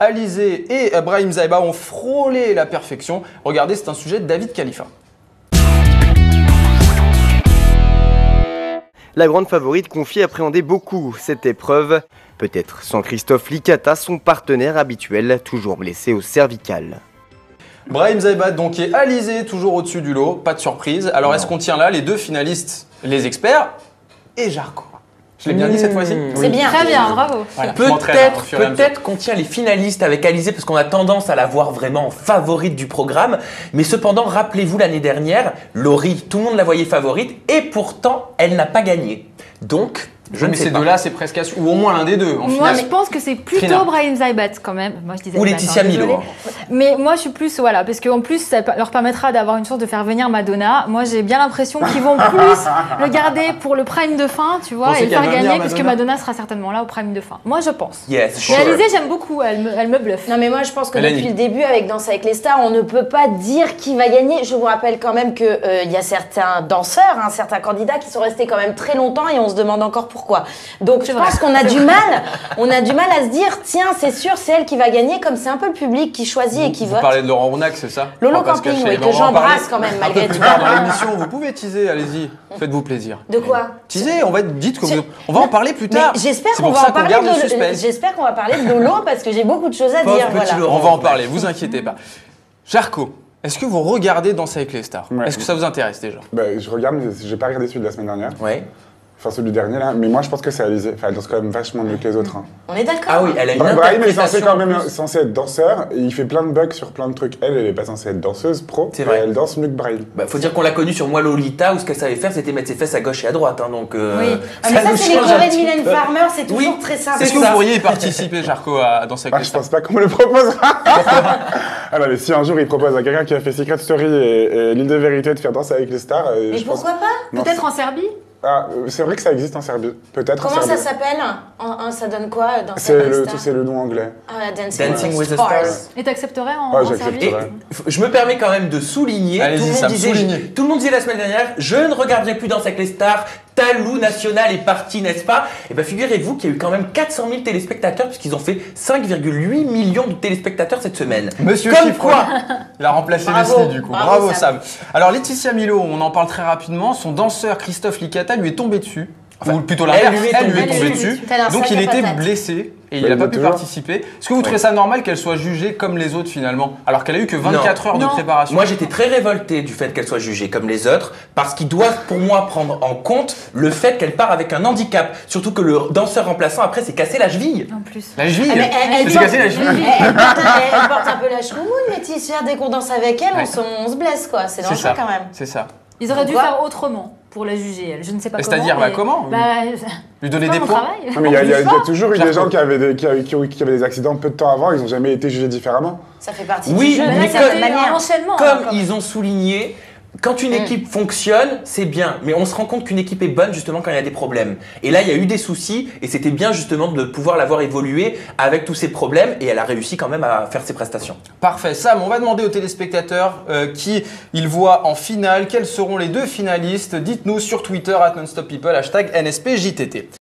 Alizé et Brahim Zaïba ont frôlé la perfection. Regardez, c'est un sujet de David Khalifa. La grande favorite confie appréhender beaucoup cette épreuve. Peut-être sans Christophe Licata, son partenaire habituel, toujours blessé au cervical. Brahim Zaïba donc est Alizé, toujours au-dessus du lot, pas de surprise. Alors est-ce qu'on tient là les deux finalistes, les experts et Jarko? Je l'ai bien dit cette fois-ci? C'est bien. Très bien, bravo. Voilà, Peut-être qu'on tient les finalistes avec Alizé parce qu'on a tendance à la voir vraiment favorite du programme. Mais cependant, rappelez-vous l'année dernière, Laurie, tout le monde la voyait favorite et pourtant, elle n'a pas gagné. Donc, je ne sais ces pas. deux-là, c'est presque ou au moins l'un des deux. En Moi, finale. je pense que c'est plutôt Trina. Brahim Zaïbat quand même. Moi, je disais Ou Zaïbat, Laetitia Milo. désolée. Mais moi, je suis plus, voilà, parce qu'en plus, ça leur permettra d'avoir une chance de faire venir Madonna. Moi, j'ai bien l'impression qu'ils vont plus le garder pour le prime de fin, tu vois, Pensez et le qu'elle faire va venir, gagner, parce que Madonna Madonna sera certainement là au prime de fin. Moi, je pense. Yes, Mais sure. Alizé, j'aime beaucoup, elle me bluffe. Non mais moi je pense que Mélanie. depuis le début avec Danse avec les stars, on ne peut pas dire qui va gagner. Je vous rappelle quand même que y a certains danseurs, certains candidats qui sont restés quand même très longtemps et on se demande encore pourquoi. Donc je pense qu'on a du mal, à se dire tiens c'est sûr c'est elle qui va gagner comme c'est un peu le public qui choisit et qui Vous vote. parlez de Laurent Rounac, c'est ça? Lolo On va pas se Camping, cacher. oui, Mais que on va en parler j'embrasse quand même un malgré peu tout. plus tard dans l'émission, vous pouvez teaser, allez-y, faites-vous plaisir. De quoi? Teaser, dites que on va en parler plus Mais tard. j'espère C'est qu'on pour va ça en parler garde le de suspense. j'espère qu'on va parler de Lolo parce que j'ai beaucoup de choses à Pauvre dire. petit Voilà. Laurent. On va en parler, vous inquiétez pas. Jarko, est-ce que vous regardez Danser avec les stars? Ouais. Est-ce que ça vous intéresse déjà? Bah, je regarde, mais j'ai pas regardé celui de la semaine dernière. Ouais. Enfin, celui du dernier là. Mais moi, je pense que c'est Alizé. Enfin, elle danse quand même vachement mieux que les autres. Hein. On est d'accord. Ah oui, elle a une Brahim est censé interprétation quand en même plus. censé être danseur. Et il fait plein de bugs sur plein de trucs. Elle est pas censée être danseuse pro. C'est vrai. Et elle danse mieux que Brahim. Bah, faut dire qu'on l'a connue sur Moi Lolita où ce qu'elle savait faire c'était mettre ses fesses à gauche et à droite. Hein, donc, Oui. Ah, mais ça nous c'est les change un chorés de petit Mylène peu. Farmer, c'est toujours Oui, très simple. c'est Est-ce que ça. vous pourriez y participer, Jarko, à Danser avec Ah, les je stars? pense pas qu'on me le proposera. Ah non, mais si un jour il propose à quelqu'un qui a fait Secret Story et l'île de vérité de faire Danser avec les stars. Mais je pense- pourquoi pas? Non, Peut-être en Serbie. Ah, c'est vrai que ça existe en Serbie. Peut-être en Comment ça Serbie. s'appelle? Ça donne quoi dans C'est le nom anglais. Dancing with the Stars. Et t'accepterais en, Ouais, en j'accepterais. Serbie? Et je me permets quand même de souligner, Allez-y, Sam, soulignez. tout le monde disait la semaine dernière, je ne regarderai plus Danse avec les stars, Talou National est parti, n'est-ce pas? Et bien figurez-vous qu'il y a eu quand même 400 000 téléspectateurs puisqu'ils ont fait 5,8 millions de téléspectateurs cette semaine. Monsieur Comme Chiffre, quoi il a remplacé Bravo. Leslie du coup. Bravo, Bravo Sam. Sam. Alors Laetitia Milo, on en parle très rapidement. Son danseur Christophe Licata lui est tombé dessus. Ou plutôt l'inverse, elle lui est tombée dessus. Tel un Donc sac il à était patates. blessé et il Mais n'a il pas est pu toujours. participer. Est-ce que vous trouvez ça normal qu'elle soit jugée comme les autres finalement, alors qu'elle a eu que 24 heures de Non. préparation? Moi j'étais très révolté du fait qu'elle soit jugée comme les autres parce qu'ils doivent pour moi prendre en compte le fait qu'elle part avec un handicap. Surtout que le danseur remplaçant après s'est cassé la cheville. En plus. La cheville. Ah, mais elle s'est cassé la cheville. Elle porte un peu la choumoune, Laetitia. Dès qu'on danse avec elle, Ouais. on se blesse, quoi. C'est C'est dangereux ça. quand même. C'est ça. Ils auraient dû Pourquoi faire autrement pour la juger, elle. Je ne sais pas comment. C'est-à-dire, mais- comment Bah, Lui donner c'est des pas mon points. travail. Non, mais il y a toujours eu des Jarko. gens qui avaient des accidents peu de temps avant, ils n'ont jamais été jugés différemment. Ça fait partie Oui, du jeu. Bah, mais là, de comme- cette c'était un manière. enchaînement. Comme hein, quand ils ont souligné, quand une équipe fonctionne, c'est bien. Mais on se rend compte qu'une équipe est bonne justement quand il y a des problèmes. Et là, il y a eu des soucis et c'était bien justement de pouvoir la voir évoluer avec tous ces problèmes et elle a réussi quand même à faire ses prestations. Parfait. Sam, on va demander aux téléspectateurs qui ils voient en finale. Quels seront les deux finalistes? Dites-nous sur Twitter @nonstoppeople, #NSPJTT.